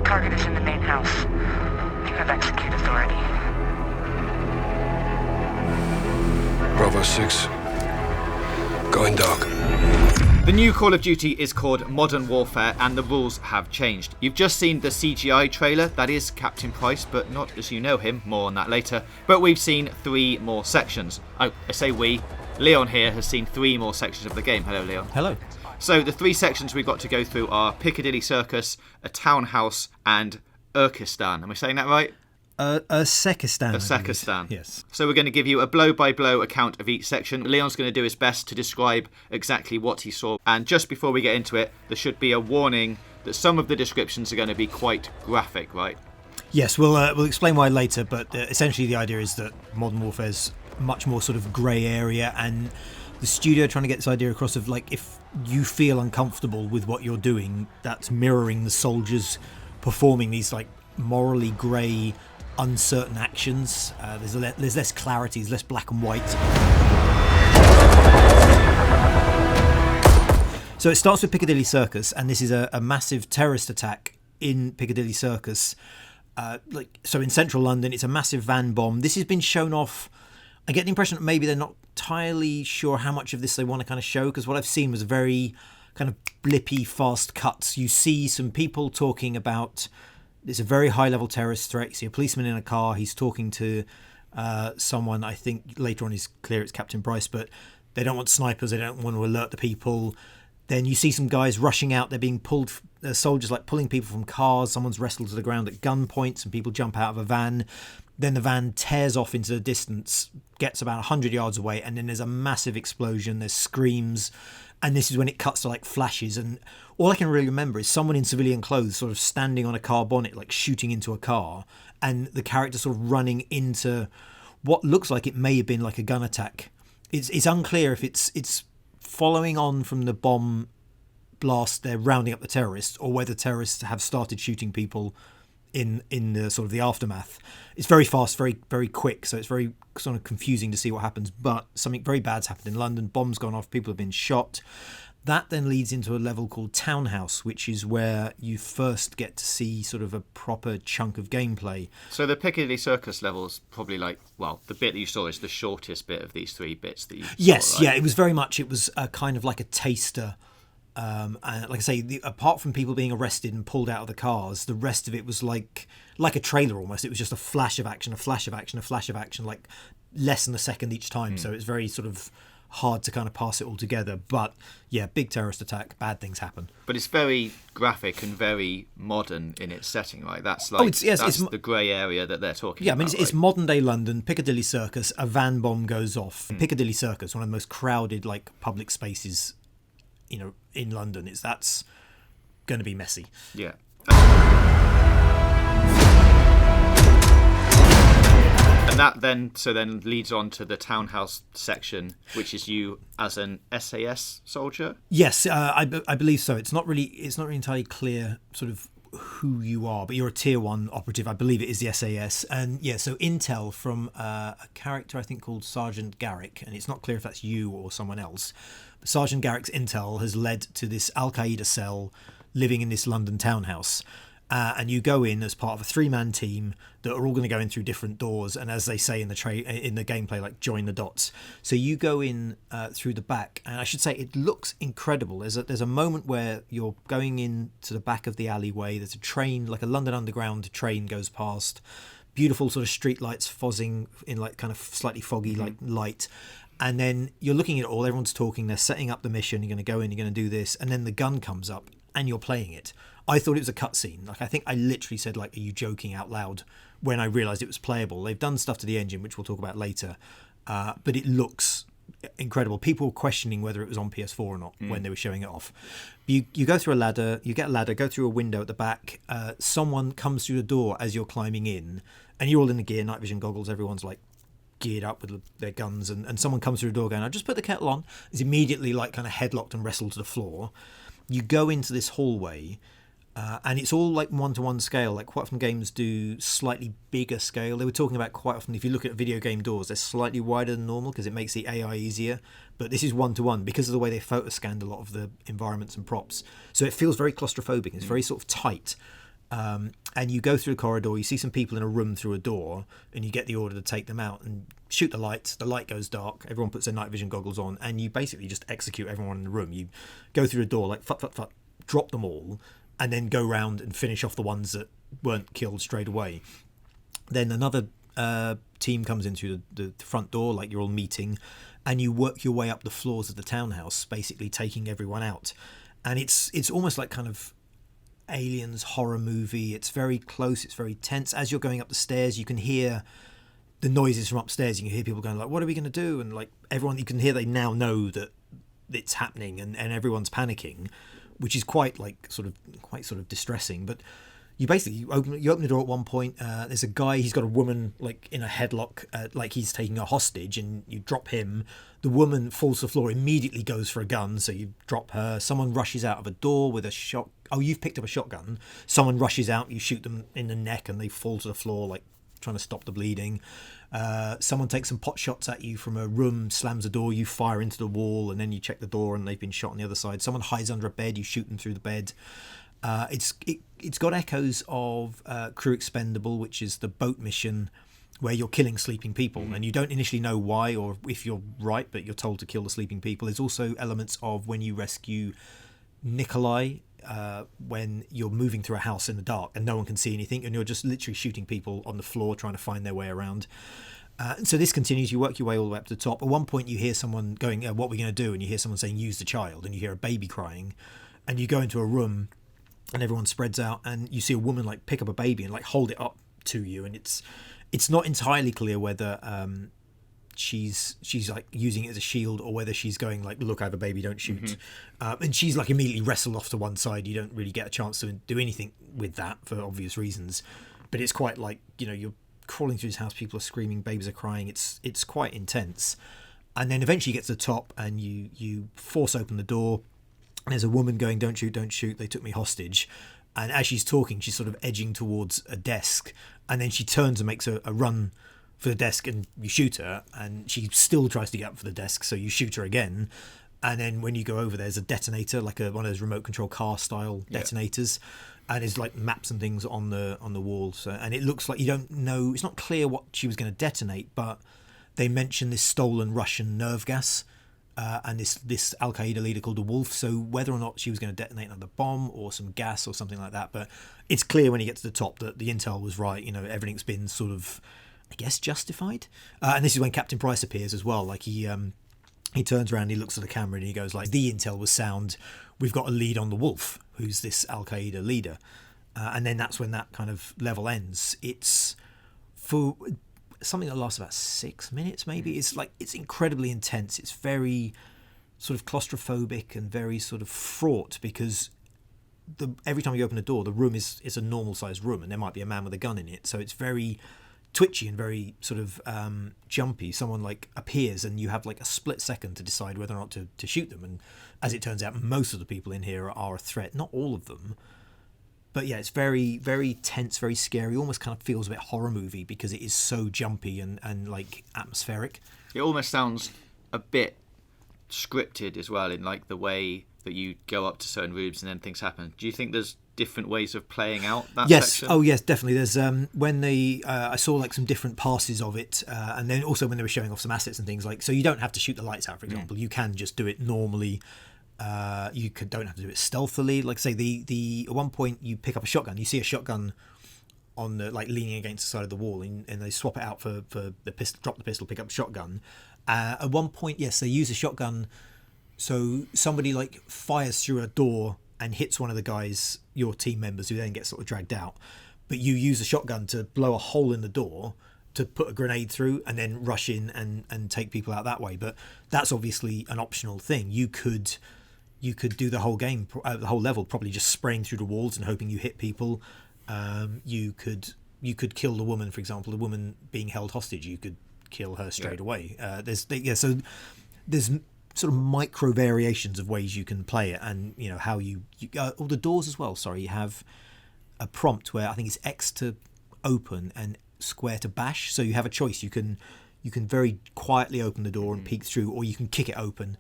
Target is in the main house. You have execute authority. Bravo 6. Going dark. The new Call of Duty is called Modern Warfare, and the rules have changed. You've just seen the CGI trailer, that is Captain Price, but not as you know him, more on that later. But we've seen 3 more sections. Oh, I say we. Leon here has seen 3 more sections of the game. Hello, Leon. Hello. So the 3 sections we've got to go through are Piccadilly Circus, a townhouse, and Ursekstan. Am I saying that right? Ursekstan. Ursekstan. Yes. So we're going to give you a blow-by-blow account of each section. Leon's going to do his best to describe exactly what he saw. And just before we get into it, there should be a warning that some of the descriptions are going to be quite graphic, right? Yes, we'll explain why later, but essentially the idea is that Modern Warfare's much more sort of grey area, and the studio trying to get this idea across of, like, if you feel uncomfortable with what you're doing, that's mirroring the soldiers performing these, like, morally grey, uncertain actions. There's less clarity, there's less black and white. So it starts with Piccadilly Circus, and this is a massive terrorist attack in Piccadilly Circus. So in central London, it's a massive van bomb. This has been shown off. I get the impression that maybe they're not entirely sure how much of this they want to kind of show, because what I've seen was very kind of blippy, fast cuts. You see some people talking about it's a very high-level terrorist threat. You see a policeman in a car. He's talking to someone. I think later on is clear it's Captain Price, but they don't want snipers. They don't want to alert the people. Then you see some guys rushing out. They're being pulled, soldiers like pulling people from cars. Someone's wrestled to the ground at gunpoint. Some people jump out of a van. Then the van tears off into the distance, gets about 100 yards away, and then there's a massive explosion. There's screams. And this is when it cuts to like flashes, and all I can really remember is someone in civilian clothes sort of standing on a car bonnet, like shooting into a car, and the character sort of running into what looks like it may have been like a gun attack. It's unclear if it's following on from the bomb blast, they're rounding up the terrorists, or whether terrorists have started shooting people in the sort of the aftermath. It's very fast, very, very quick, so it's very sort of confusing to see what happens, but something very bad's happened in London. Bombs gone off, people have been shot. That then leads into a level called Townhouse, which is where you first get to see sort of a proper chunk of gameplay. So the Piccadilly Circus level's probably like, well, the bit that you saw is the shortest bit of these 3 bits that you saw, Yes, right? yeah, it was very much, it was a kind of like a taster. And like I say, apart from people being arrested and pulled out of the cars, the rest of it was like a trailer almost. It was just a flash of action, a flash of action, a flash of action, like less than a second each time. So it's very sort of hard to kind of pass it all together. But yeah, big terrorist attack, bad things happen. But it's very graphic and very modern in its setting, right? That's like it's the grey area that they're talking about. Yeah, I mean, it's modern day London, Piccadilly Circus, a van bomb goes off. Piccadilly Circus, one of the most crowded like public spaces, you know, in London. That's going to be messy. Yeah. And that then leads on to the townhouse section, which is you as an SAS soldier. Yes, I believe so. It's not really entirely clear sort of who you are, but you're a tier 1 operative. I believe it is the SAS. And yeah, so intel from a character I think called Sergeant Garrick, and it's not clear if that's you or someone else. But Sergeant Garrick's intel has led to this Al-Qaeda cell living in this London townhouse. And you go in as part of a 3-man team that are all going to go in through different doors, and as they say in the gameplay, like join the dots. So you go in through the back, and I should say it looks incredible. There's a moment where you're going in to the back of the alleyway. There's a train, like a London Underground train, goes past. Beautiful sort of street lights fozzing in like kind of slightly foggy like light. And then you're looking at it all. Everyone's talking. They're setting up the mission. You're going to go in. You're going to do this, and then the gun comes up, and you're playing it. I thought it was a cutscene. Like, I think I literally said, like, are you joking out loud when I realised it was playable. They've done stuff to the engine, which we'll talk about later, but it looks incredible. People were questioning whether it was on PS4 or not when they were showing it off. You go through a ladder, you get a ladder, go through a window at the back. Someone comes through the door as you're climbing in, and you're all in the gear, night vision goggles, everyone's like geared up with their guns, and someone comes through the door going, I just put the kettle on. Is immediately like kind of headlocked and wrestled to the floor. You go into this hallway, and it's all like one-to-one scale. Like quite often games do slightly bigger scale. They were talking about quite often, if you look at video game doors, they're slightly wider than normal because it makes the AI easier. But this is one-to-one because of the way they photo scanned a lot of the environments and props. So it feels very claustrophobic. It's very sort of tight. And and you go through a corridor, you see some people in a room through a door, and you get the order to take them out and shoot the lights. The light goes dark, everyone puts their night vision goggles on, and you basically just execute everyone in the room. You go through a door, like, fut, drop them all, and then go round and finish off the ones that weren't killed straight away. Then another team comes in through the front door, like you're all meeting, and you work your way up the floors of the townhouse, basically taking everyone out. And it's almost like kind of Aliens horror movie. It's very close, it's very tense. As you're going up the stairs, you can hear the noises from upstairs. You can hear people going like, what are we going to do? And like everyone, you can hear they now know that it's happening, and everyone's panicking, which is quite sort of distressing. But you basically open the door at one point. There's a guy, he's got a woman like in a headlock, like he's taking a hostage, and you drop him. The woman falls to the floor, immediately goes for a gun, so you drop her. Someone rushes out of a door with a shot. Oh, you've picked up a shotgun. Someone rushes out, you shoot them in the neck, and they fall to the floor, like trying to stop the bleeding. Someone takes some pot shots at you from a room, slams the door, you fire into the wall, and then you check the door, and they've been shot on the other side. Someone hides under a bed, you shoot them through the bed. It's got echoes of Crew Expendable, which is the boat mission where you're killing sleeping people, and you don't initially know why or if you're right, but you're told to kill the sleeping people. There's also elements of when you rescue Nikolai, when you're moving through a house in the dark and no one can see anything, and you're just literally shooting people on the floor trying to find their way around. So this continues. You work your way all the way up to the top. At one point you hear someone going, what are we going to do? And you hear someone saying, use the child, and you hear a baby crying, and you go into a room and everyone spreads out, and you see a woman like pick up a baby and like hold it up to you, and it's not entirely clear whether she's like using it as a shield or whether she's going like, look, I have a baby, don't shoot. And she's like immediately wrestled off to one side. You don't really get a chance to do anything with that for obvious reasons, but it's quite like, you're crawling through his house, people are screaming, babies are crying. It's quite intense. And then eventually you get to the top, and you force open the door. There's a woman going, don't shoot, they took me hostage. And as she's talking, she's sort of edging towards a desk, and then she turns and makes a run for the desk, and you shoot her, and she still tries to get up for the desk, so you shoot her again. And then when you go over, there's a detonator, like one of those remote control car style detonators, and there's like maps and things on the wall. So, and it looks like you don't know, it's not clear what she was going to detonate, but they mention this stolen Russian nerve gas. And this Al Qaeda leader called the Wolf. So whether or not she was going to detonate another bomb or some gas or something like that, but it's clear when you get to the top that the intel was right. Everything's been sort of, I guess, justified. And this is when Captain Price appears as well. Like he turns around, he looks at the camera, and he goes like, "The intel was sound. We've got a lead on the Wolf, who's this Al Qaeda leader." And then that's when that kind of level ends. It's for something that lasts about 6 minutes, maybe. It's incredibly intense. It's very sort of claustrophobic and very sort of fraught, because every time you open a door, the room is a normal sized room, and there might be a man with a gun in it. So it's very twitchy and very sort of jumpy. Someone like appears, and you have like a split second to decide whether or not to shoot them. And as it turns out, most of the people in here are a threat. Not all of them. But yeah, it's very, very tense, very scary. Almost kind of feels a bit horror movie, because it is so jumpy and like atmospheric. It almost sounds a bit scripted as well, in like the way that you go up to certain rooms and then things happen. Do you think there's different ways of playing out that section? Oh yes, definitely. There's when I saw like some different passes of it, and then also when they were showing off some assets and things, like, so you don't have to shoot the lights out, for example. You can just do it normally. You don't have to do it stealthily. Like say at one point you pick up a shotgun. You see a shotgun on the leaning against the side of the wall, and they swap it out for the pistol. Drop the pistol, pick up a shotgun. At one point, yes, they use a shotgun. So somebody like fires through a door and hits one of the guys, your team members, who then gets sort of dragged out. But you use a shotgun to blow a hole in the door to put a grenade through, and then rush in and take people out that way. But that's obviously an optional thing. You could do the whole game, the whole level, probably just spraying through the walls and hoping you hit people. You could kill the woman, for example. The woman being held hostage, you could kill her straight away. So there's sort of micro variations of ways you can play it, and how you all the doors as well. Sorry, you have a prompt where I think it's X to open and square to bash. So you have a choice. You can very quietly open the door and peek through, or you can kick it open.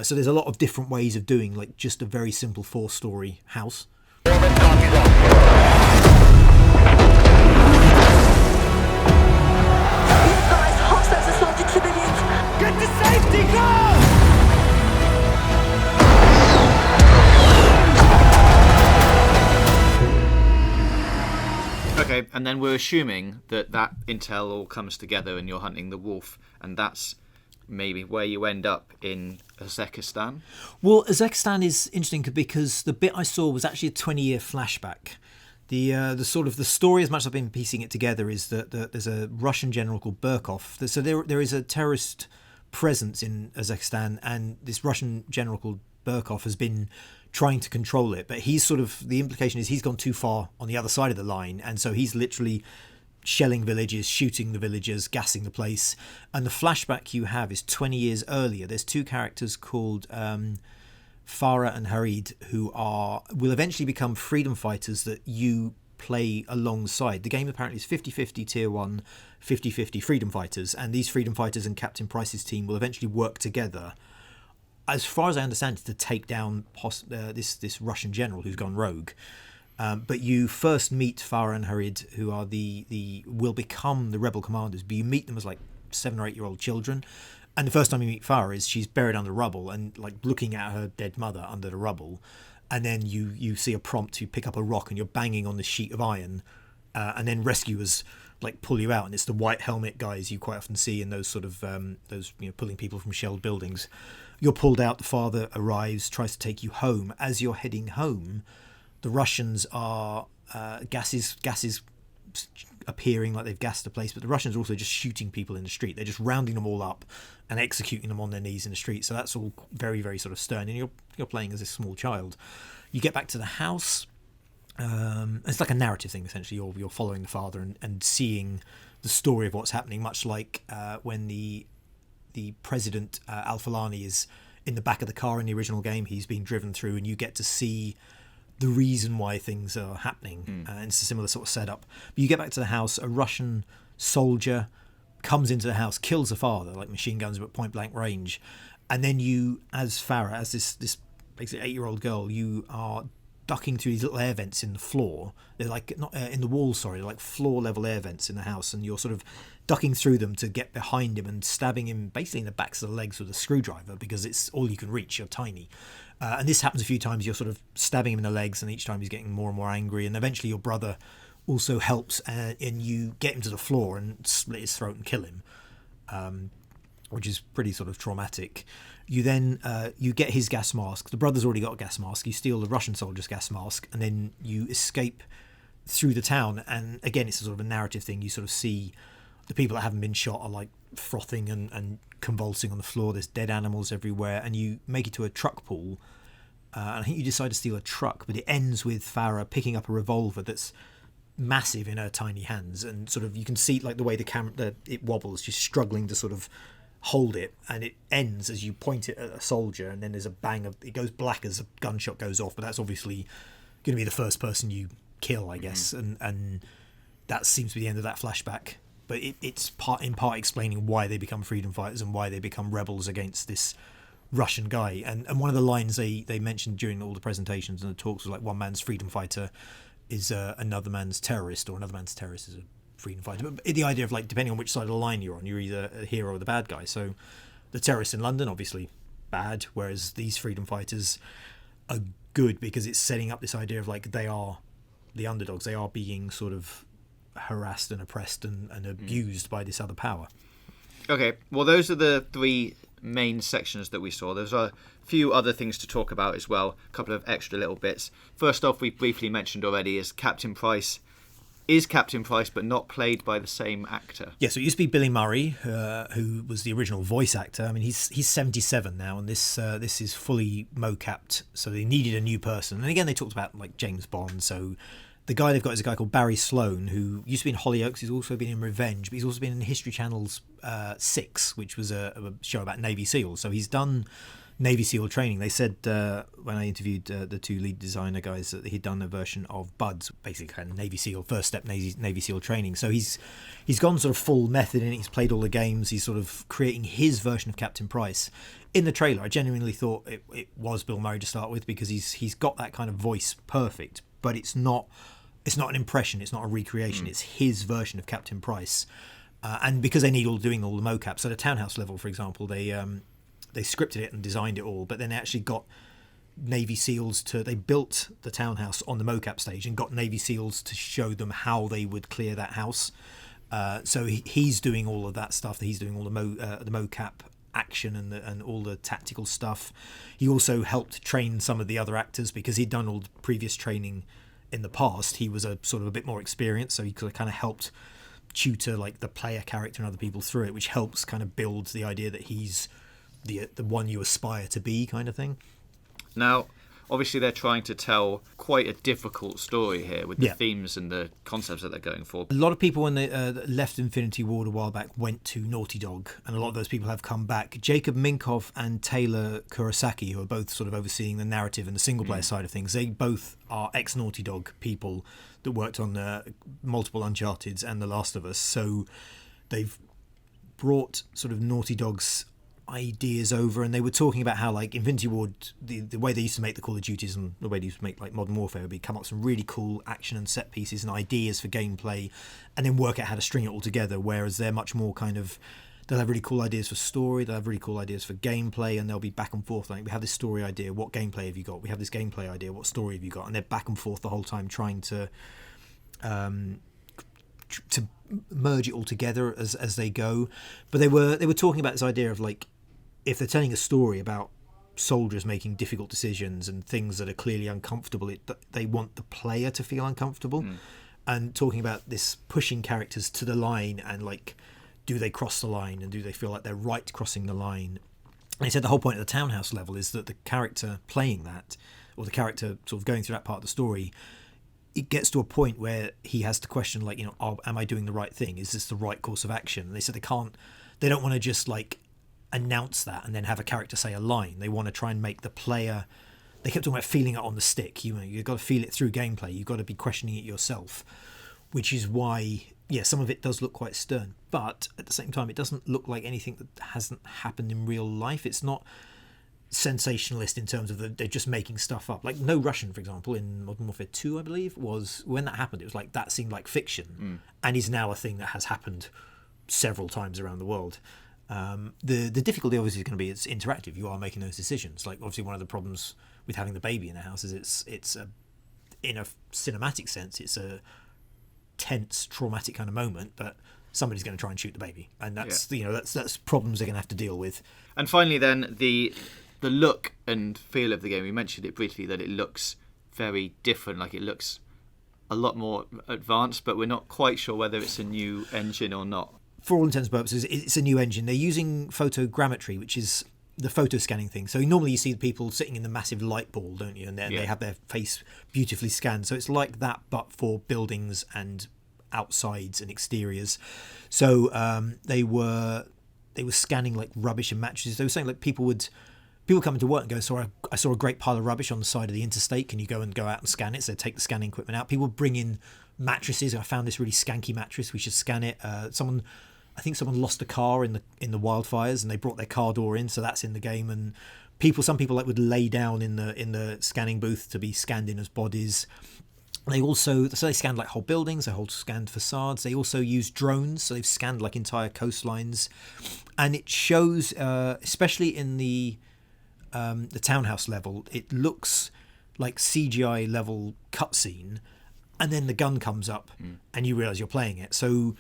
So there's a lot of different ways of doing like just a very simple 4-story house. Okay, and then we're assuming that intel all comes together and you're hunting the wolf, and that's maybe where you end up in Ursekstan. Well, Ursekstan is interesting because the bit I saw was actually a 20-year flashback. The sort of the story, as much as I've been piecing it together, is that there's a Russian general called Burkov. So there is a terrorist presence in Ursekstan, and this Russian general called Burkov has been trying to control it. But he's sort of, the implication is he's gone too far on the other side of the line, and so he's literally shelling villages, shooting the villagers, gassing the place. And the flashback you have is 20 years earlier. There's two characters called Farah and Harid who will eventually become freedom fighters that you play alongside. The game apparently is 50-50 Tier 1, 50-50 freedom fighters, and these freedom fighters and Captain Price's team will eventually work together, as far as I understand it, to take down this Russian general who's gone rogue. But you first meet Farah and Harid, who are will become the rebel commanders, but you meet them as like 7 or 8 year old children. And the first time you meet Farah is she's buried under rubble and like looking at her dead mother under the rubble. And then you see a prompt to pick up a rock and you're banging on the sheet of iron. And then rescuers like pull you out, and it's the white helmet guys you quite often see in those sort of pulling people from shelled buildings. You're pulled out. The father arrives, tries to take you home. As you're heading home, the Russians are gases appearing like they've gassed the place, but the Russians are also just shooting people in the street. They're just rounding them all up and executing them on their knees in the street. So that's all very, very sort of stern. And you're playing as a small child. You get back to the house. It's like a narrative thing, essentially. You're following the father and seeing the story of what's happening, much like when the president, Al-Falani, is in the back of the car in the original game. He's being driven through, and you get to see the reason why things are happening. And it's a similar sort of setup. But you get back to the house, a Russian soldier comes into the house, kills the father, like machine guns but point blank range. And then you, as Farah, as this basically 8-year-old girl, you are ducking through these little air vents in the floor. They're like, not in the wall, sorry, they're like floor level air vents in the house, and you're sort of ducking through them to get behind him and stabbing him basically in the backs of the legs with a screwdriver, because it's all you can reach. You're tiny. And this happens a few times. You're sort of stabbing him in the legs, and each time he's getting more and more angry. And eventually your brother also helps, and you get him to the floor and split his throat and kill him, which is pretty sort of traumatic. You then you get his gas mask. The brother's already got a gas mask. You steal the Russian soldier's gas mask, and then you escape through the town. And again, it's a sort of a narrative thing. You sort of see the people that haven't been shot are like frothing and convulsing on the floor. There's dead animals everywhere, and you make it to a truck pool. And I think you decide to steal a truck, but it ends with Farah picking up a revolver that's massive in her tiny hands, and sort of you can see like the way the camera it wobbles. She's struggling to sort of hold it, and it ends as you point it at a soldier, and then there's a bang of it goes black as a gunshot goes off, but that's obviously going to be the first person you kill, I guess. And that seems to be the end of that flashback, but it's in part explaining why they become freedom fighters and why they become rebels against this Russian guy. And one of the lines they mentioned during all the presentations and the talks was like, one man's freedom fighter is another man's terrorist, or another man's terrorist is a freedom fighter. But the idea of like, depending on which side of the line you're on, you're either a hero or the bad guy. So the terrorists in London, obviously bad, whereas these freedom fighters are good, because it's setting up this idea of like, they are the underdogs. They are being sort of harassed and oppressed and abused by this other power. Okay, well, those are the 3 main sections that we saw. There's a few other things to talk about as well, a couple of extra little bits. First off, we briefly mentioned already, is Captain Price but not played by the same actor. Yeah, so it used to be Billy Murray, who was the original voice actor. I mean, he's 77 now, and this is fully mocapped, so they needed a new person. And again, they talked about like James Bond, so the guy they've got is a guy called Barry Sloane, who used to be in Hollyoaks. He's also been in Revenge, but he's also been in History Channel's 6, which was a show about Navy SEALs. So he's done Navy SEAL training. They said when I interviewed the 2 lead designer guys that he'd done a version of Buds, basically kind of Navy SEAL, first step Navy SEAL training. So he's gone sort of full method in it. He's played all the games. He's sort of creating his version of Captain Price. In the trailer, I genuinely thought it was Bill Murray to start with, because he's got that kind of voice perfect, but it's not an impression, it's not a recreation, it's his version of Captain Price. And because they need doing all the mocap, so the townhouse level, for example, they scripted it and designed it all, but then they actually got Navy SEALs they built the townhouse on the mocap stage and got Navy SEALs to show them how they would clear that house. So he's doing all of that stuff. He's doing all the mocap action and all the tactical stuff. He also helped train some of the other actors because he'd done all the previous training in the past. He was a sort of a bit more experienced, so he could have kind of helped tutor like the player character and other people through it, which helps kind of build the idea that he's the one you aspire to be, kind of thing. Now, obviously they're trying to tell quite a difficult story here with the themes and the concepts that they're going for. A lot of people, when they left Infinity Ward a while back, went to Naughty Dog, and a lot of those people have come back. Jacob Minkoff and Taylor Kurosaki, who are both sort of overseeing the narrative and the single-player side of things, they both are ex-Naughty Dog people that worked on multiple Uncharted's and The Last of Us. So they've brought sort of Naughty Dog's ideas over, and they were talking about how like Infinity Ward, the way they used to make the Call of Duties and the way they used to make like Modern Warfare would be come up with some really cool action and set pieces and ideas for gameplay, and then work out how to string it all together, whereas they're much more kind of, they'll have really cool ideas for story, they'll have really cool ideas for gameplay, and they'll be back and forth like, we have this story idea, what gameplay have you got? We have this gameplay idea, what story have you got? And they're back and forth the whole time trying to merge it all together as they go. But they were talking about this idea of like, if they're telling a story about soldiers making difficult decisions and things that are clearly uncomfortable, they want the player to feel uncomfortable. And talking about this pushing characters to the line and like, do they cross the line and do they feel like they're right crossing the line? And he said the whole point of the townhouse level is that the character playing that, or the character sort of going through that part of the story, it gets to a point where he has to question like, am I doing the right thing? Is this the right course of action? And they said they don't want to just like announce that and then have a character say a line. They want to try and make the player, they kept talking about feeling it on the stick. You've got to feel it through gameplay. You've got to be questioning it yourself, which is why, some of it does look quite stern, but at the same time, it doesn't look like anything that hasn't happened in real life. It's not sensationalist in terms of they're just making stuff up. Like No Russian, for example, in Modern Warfare 2, I believe, was when that happened, it was like that seemed like fiction and is now a thing that has happened several times around the world. The difficulty obviously is going to be it's interactive. You are making those decisions. Like obviously one of the problems with having the baby in the house is it's in a cinematic sense it's a tense, traumatic kind of moment, but somebody's going to try and shoot the baby, and that's that's problems they're going to have to deal with. And finally, then the look and feel of the game. We mentioned it briefly that it looks very different. Like it looks a lot more advanced, but we're not quite sure whether it's a new engine or not. For all intents and purposes, it's a new engine. They're using photogrammetry, which is the photo scanning thing. So normally you see the people sitting in the massive light ball, don't you? And they have their face beautifully scanned. So it's like that, but for buildings and outsides and exteriors. So they were scanning like rubbish and mattresses. They were saying like people come into work and go, I saw a great pile of rubbish on the side of the interstate. Can you go out and scan it? So they take the scanning equipment out. People bring in mattresses. I found this really skanky mattress. We should scan it. I think someone lost a car in the wildfires, and they brought their car door in, so that's in the game. And some people like would lay down in the scanning booth to be scanned in as bodies. They scanned like whole buildings, they scanned facades. They also used drones, so they've scanned like entire coastlines, and it shows, especially in the townhouse level, it looks like CGI level cutscene, and then the gun comes up, and you realise you're playing it. So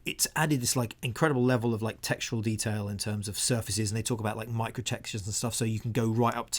it's added this like incredible level of like textural detail in terms of surfaces, and they talk about like micro textures and stuff, so you can go right up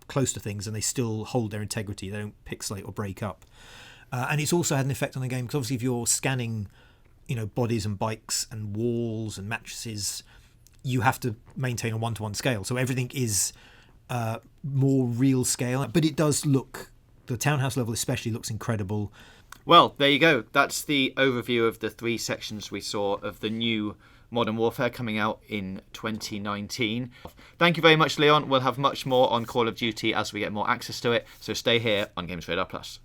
close to things and they still hold their integrity. They don't pixelate or break up. And it's also had an effect on the game because obviously if you're scanning bodies and bikes and walls and mattresses, you have to maintain a 1-to-1 scale, so everything is more real scale. But it does look, the townhouse level especially looks incredible. Well, there you go. That's the overview of the 3 sections we saw of the new Modern Warfare coming out in 2019. Thank you very much, Leon. We'll have much more on Call of Duty as we get more access to it, so stay here on GamesRadar Plus.